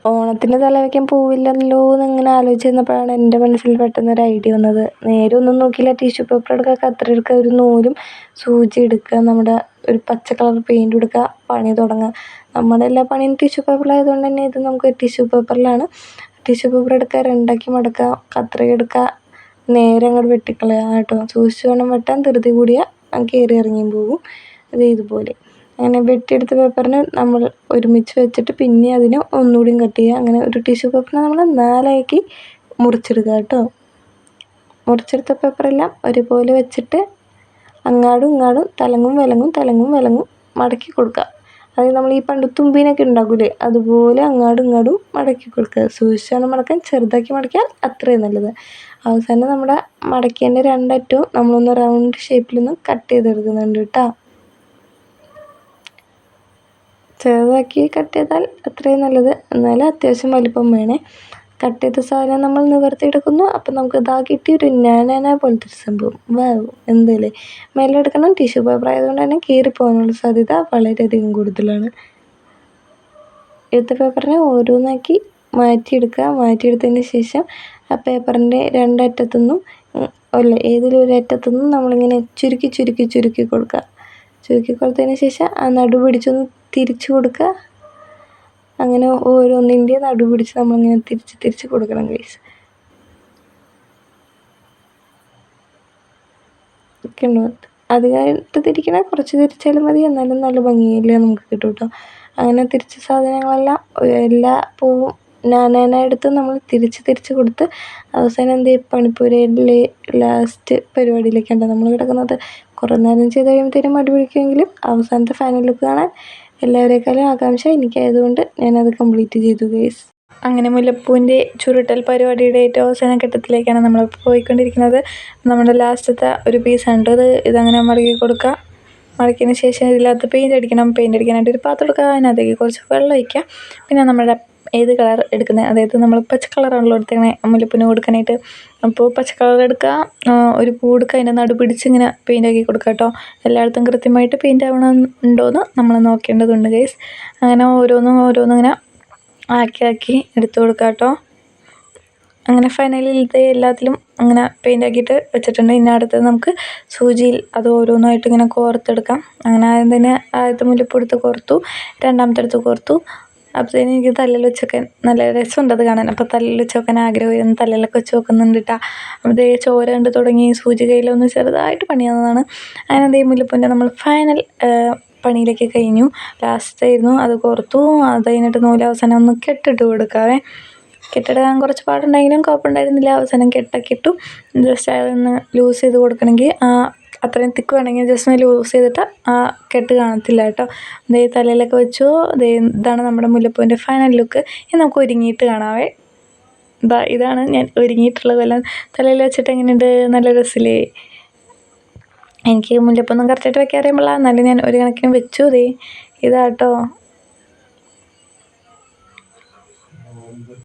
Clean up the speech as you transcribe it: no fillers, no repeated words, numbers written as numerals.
ഓണത്തിന് തലവയ്ക്കാൻ പൂവില്ലല്ലോ എന്നിങ്ങനെ ആലോചിച്ചിരുന്നപ്പോഴാണ് എൻ്റെ മനസ്സിൽ പെട്ടെന്നൊരു ഐഡിയ വന്നത്. നേരെ ഒന്നും നോക്കിയില്ല, ടിഷ്യൂ പേപ്പർ എടുക്കുക, കത്രി എടുക്കുക, ഒരു നൂലും സൂചി എടുക്കുക, നമ്മുടെ ഒരു പച്ച കളർ പെയിൻറ്റ് എടുക്കുക, പണി തുടങ്ങുക. നമ്മുടെ എല്ലാ പണിയും ടിഷ്യൂ പേപ്പറിലായതുകൊണ്ട് തന്നെ ഇത് നമുക്ക് ടിഷ്യൂ പേപ്പറിലാണ്. ടിഷ്യൂ പേപ്പർ എടുക്കുക, രണ്ടാക്കി മടക്കുക, കത്രിക എടുക്കുക, നേരെ അങ്ങോട്ട് വെട്ടിക്കളയുക കേട്ടോ. സൂക്ഷിച്ച് വേണം വെട്ടാൻ, ധൃതി കൂടിയാൽ കയറി ഇറങ്ങിയും പോകും. അത് ഇതുപോലെ അങ്ങനെ വെട്ടിയെടുത്ത പേപ്പറിന് നമ്മൾ ഒരുമിച്ച് വെച്ചിട്ട് പിന്നെ അതിനെ ഒന്നുകൂടിയും കട്ട് ചെയ്യുക. അങ്ങനെ ഒരു ടിഷ്യൂ പേപ്പറിനെ നമ്മൾ 4ആക്കി മുറിച്ചെടുക്കുക കേട്ടോ. മുറിച്ചെടുത്ത പേപ്പറെല്ലാം ഒരുപോലെ വെച്ചിട്ട് അങ്ങാടും ഇങ്ങാടും തലങ്ങും വിലങ്ങും മടക്കി കൊടുക്കുക. അതായത് നമ്മൾ ഈ പണ്ട് തുമ്പീനൊക്കെ ഉണ്ടാക്കൂലേ, അതുപോലെ അങ്ങാടും ഇങ്ങാടും മടക്കി കൊടുക്കുക. സൂക്ഷിച്ചാണ് മടക്കാൻ, ചെറുതാക്കി മടക്കിയാൽ അത്രയും നല്ലത്. അവസാനം നമ്മുടെ മടക്കിയതിൻ്റെ രണ്ടറ്റവും നമ്മളൊന്ന് റൗണ്ട് ഷേപ്പിലൊന്ന് കട്ട് ചെയ്തെടുക്കുന്നുണ്ട് കേട്ടോ. ചെറുതാക്കി കട്ട് ചെയ്താൽ അത്രയും നല്ലത്. എന്നാലും അത്യാവശ്യം വലിപ്പം വേണേ. കട്ട് ചെയ്ത സാധനം നമ്മൾ നിവർത്തിയെടുക്കുന്നു. അപ്പം നമുക്ക് ഇതാ കിട്ടിയൊരു നാനാ പോലത്തെ ഒരു സംഭവം. വാവ്, എന്തല്ലേ. മെല്ലെ എടുക്കണം, ടിഷ്യൂ പേപ്പർ ആയതുകൊണ്ട് തന്നെ കീറിപ്പോകാനുള്ള സാധ്യത വളരെയധികം കൂടുതലാണ്. എടുത്ത പേപ്പറിനെ ഓരോന്നാക്കി മാറ്റിയെടുക്കുക. മാറ്റിയെടുത്തതിന് ശേഷം ആ പേപ്പറിൻ്റെ രണ്ടറ്റത്തുനിന്നും ഏതെങ്കിലും ഒരു അറ്റത്തുനിന്നും നമ്മളിങ്ങനെ ചുരുക്കി കൊടുക്കുക. ചുരുക്കി കൊടുത്തതിന് ശേഷം ആ നടു പിടിച്ചൊന്ന് തിരിച്ചു കൊടുക്കുക. അങ്ങനെ ഓരോന്നിൻ്റെ നടു പിടിച്ച് നമ്മളിങ്ങനെ തിരിച്ച് കൊടുക്കണം ഗൈസ്. അധികമായിട്ട് തിരിക്കണ, കുറച്ച് തിരിച്ചാലും മതി, എന്നാലും നല്ല ഭംഗിയില്ല നമുക്ക് കിട്ടും കേട്ടോ. അങ്ങനെ തിരിച്ച സാധനങ്ങളെല്ലാം എല്ലാ പൂവും നാനായെടുത്ത് നമ്മൾ തിരിച്ച് കൊടുത്ത് അവസാനം എന്ത് ചെയ്യും, പണിപ്പുരയിലെ ലാസ്റ്റ് പരിപാടിയിലേക്കാണ് നമ്മൾ കിടക്കുന്നത്. കുറേ നേരം ചെയ്ത് കഴിയുമ്പോഴത്തേനും മടി പിടിക്കുമെങ്കിലും അവസാനത്തെ ഫൈനൽ ലുക്ക് കാണാൻ എല്ലാവരേക്കാളും ആകാംക്ഷ എനിക്കായതുകൊണ്ട് ഞാനത് കംപ്ലീറ്റ് ചെയ്തു ഗൈസ്. അങ്ങനെ മുല്ലപ്പൂവിൻ്റെ ചുരുട്ടൽ പരിപാടിയുടെ ഏറ്റവും അവസാന ഘട്ടത്തിലേക്കാണ് നമ്മൾ പോയിക്കൊണ്ടിരിക്കുന്നത്. നമ്മുടെ ലാസ്റ്റത്തെ ഒരു പീസാണ് ഇതങ്ങനെ മടക്കി കൊടുക്കുക. മടക്കിയതിന് ശേഷം ഇതിനകത്ത് പെയിൻറ്റ് അടിക്കാനായിട്ട് ഒരു പാത്രം എടുക്കുക. അതിനകത്തേക്ക് കുറച്ച് വെള്ളം ഒഴിക്കുക. പിന്നെ നമ്മുടെ ഏത് കളർ എടുക്കുന്നത്, അതായത് നമ്മൾ പച്ച കളറാണല്ലോ എടുത്തേക്കണേ മുല്ലപ്പൂവിന് കൊടുക്കാനായിട്ട്. അപ്പോൾ പച്ച കളർ എടുക്കുക, ഒരു പൂ എടുക്കുക, അതിൻ്റെ നടു പിടിച്ച് ഇങ്ങനെ പെയിൻ്റ് ആക്കി കൊടുക്കുക കേട്ടോ. എല്ലായിടത്തും കൃത്യമായിട്ട് പെയിൻ്റ് ആവണമെന്നുണ്ടോയെന്ന് നമ്മൾ നോക്കേണ്ടതുണ്ട് ഗൈസ്. അങ്ങനെ ഓരോന്നും ഇങ്ങനെ ആക്കി എടുത്തു കൊടുക്കുക കേട്ടോ. അങ്ങനെ ഫൈനലി ഇത് എല്ലാത്തിലും അങ്ങനെ പെയിൻ്റ് ആക്കിയിട്ട് വെച്ചിട്ടുണ്ട്. ഇനി അടുത്തത് നമുക്ക് സൂചിയിൽ അത് ഓരോന്നായിട്ട് ഇങ്ങനെ കോർത്തെടുക്കാം. അങ്ങനെ ആദ്യത്തെ മുല്ലപ്പൂ എടുത്ത് കോർത്തു, രണ്ടാമത്തെ എടുത്ത് കോർത്തു. അപ്പോഴത്തേനും എനിക്ക് തലയിൽ വെച്ച് വെക്കാൻ നല്ല രസമുണ്ട് അത് കാണാൻ. അപ്പോൾ തലയിൽ വെച്ച് വെക്കാൻ ആഗ്രഹമായിരുന്നു, തലയിലൊക്കെ വെച്ച് വെക്കുന്നുണ്ട് കേട്ടോ. അപ്പോൾ ചോര കണ്ട് തുടങ്ങി, സൂചി കയ്യിലൊന്ന് ചെറുതായിട്ട് പണിയാവുന്നതാണ്. അങ്ങനെ മുല്ലപ്പൂവിൻ്റെ നമ്മൾ ഫൈനൽ പണിയിലേക്ക് കഴിഞ്ഞു. ലാസ്റ്റായിരുന്നു, അത് കോർത്തു. അത് കഴിഞ്ഞിട്ട് നൂല് അവസാനം ഒന്ന് കെട്ടിട്ട് കൊടുക്കാവേ. കെട്ടിടാൻ കുറച്ച് പാടുണ്ടെങ്കിലും കുഴപ്പമുണ്ടായിരുന്നില്ല. അവസാനം കെട്ടൊക്കെ ഇട്ടു. ജസ്റ്റ് അതൊന്ന് ലൂസ് ചെയ്ത് കൊടുക്കണമെങ്കിൽ അത്രയും തിക്ക് വേണമെങ്കിൽ ജസ്റ്റ് ഒന്ന് ലൂസ് ചെയ്തിട്ട് ആ കെട്ട് കാണത്തില്ല കേട്ടോ. തലയിലൊക്കെ വെച്ചു. ഇതാണ് നമ്മുടെ മുല്ലപ്പൂവിൻ്റെ ഫൈനൽ ലുക്ക്. ഇനി നമുക്ക് ഒരുങ്ങിയിട്ട് കാണാവേ. ഇതാണ് ഞാൻ ഒരുങ്ങിയിട്ടുള്ളത്. എല്ലാം തലയിൽ വെച്ചിട്ട് എങ്ങനെയുണ്ട്, നല്ല രസമില്ലേ. എനിക്ക് മുല്ലപ്പൊന്നും കറക്റ്റായിട്ട് വെക്കാൻ അറിയുമ്പോൾ എന്നാലും ഞാൻ ഒരു കണക്കിന് വെച്ചു. ഇതാട്ടോ